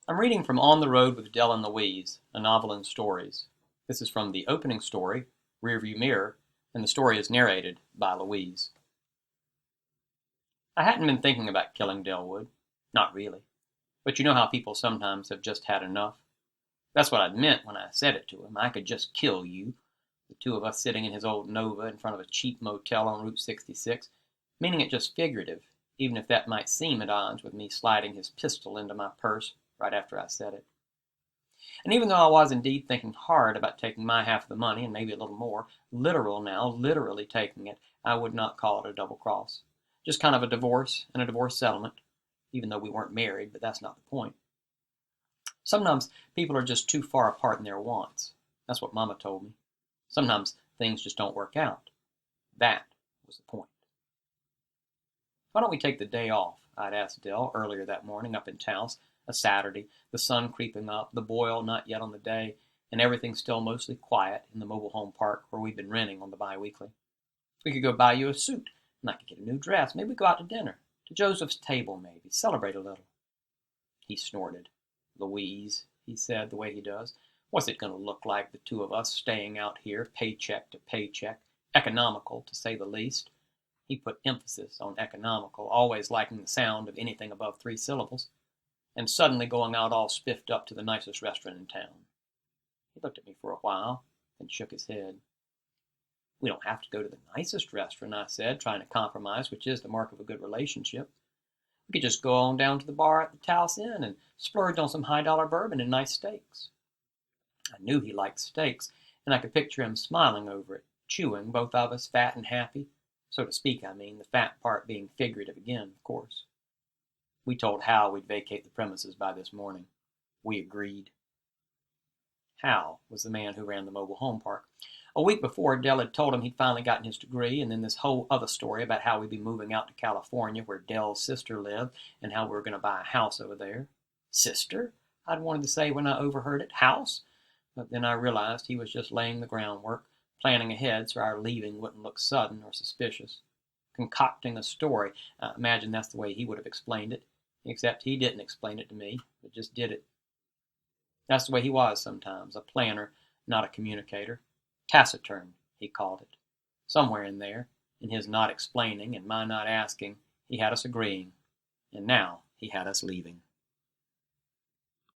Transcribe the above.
I'm reading from On the Road with Dell and Louise, a novel in stories. This is from the opening story, Rearview Mirror, and the story is narrated by Louise. I hadn't been thinking about killing Delwood. Not really. But you know how people sometimes have just had enough? That's what I'd meant when I said it to him. I could just kill you. The two of us sitting in his old Nova in front of a cheap motel on Route 66, meaning it just figurative, even if that might seem at odds with me sliding his pistol into my purse right after I said it. And even though I was indeed thinking hard about taking my half of the money, and maybe a little more, literal now, literally taking it, I would not call it a double cross. Just kind of a divorce and a divorce settlement, even though we weren't married, but that's not the point. Sometimes people are just too far apart in their wants. That's what Mama told me. Sometimes things just don't work out. That was the point. Why don't we take the day off? I'd asked Dell earlier that morning up in Taos, a Saturday, the sun creeping up, the boil not yet on the day, and everything still mostly quiet in the mobile home park where we'd been renting on the bi-weekly. We could go buy you a suit, and I could get a new dress. Maybe go out to dinner, to Joseph's table maybe, celebrate a little. He snorted. Louise, he said the way he does, what's it going to look like, the two of us staying out here, paycheck to paycheck, economical to say the least? He put emphasis on economical, always liking the sound of anything above 3 syllables, and suddenly going out all spiffed up to the nicest restaurant in town. He looked at me for a while, then shook his head. We don't have to go to the nicest restaurant, I said, trying to compromise, which is the mark of a good relationship. We could just go on down to the bar at the Taos Inn and splurge on some high-dollar bourbon and nice steaks. I knew he liked steaks, and I could picture him smiling over it, chewing, both of us fat and happy. So to speak, I mean, the fat part being figurative again, of course. We told Hal we'd vacate the premises by this morning. We agreed. Hal was the man who ran the mobile home park. A week before, Dell had told him he'd finally gotten his degree, and then this whole other story about how we'd be moving out to California where Dell's sister lived, and how we were going to buy a house over there. Sister? I'd wanted to say when I overheard it. House? But then I realized he was just laying the groundwork, planning ahead so our leaving wouldn't look sudden or suspicious. Concocting a story. I imagine that's the way he would have explained it, except he didn't explain it to me, but just did it. That's the way he was sometimes, a planner, not a communicator. Taciturn, he called it. Somewhere in there, in his not explaining and my not asking, he had us agreeing, and now he had us leaving.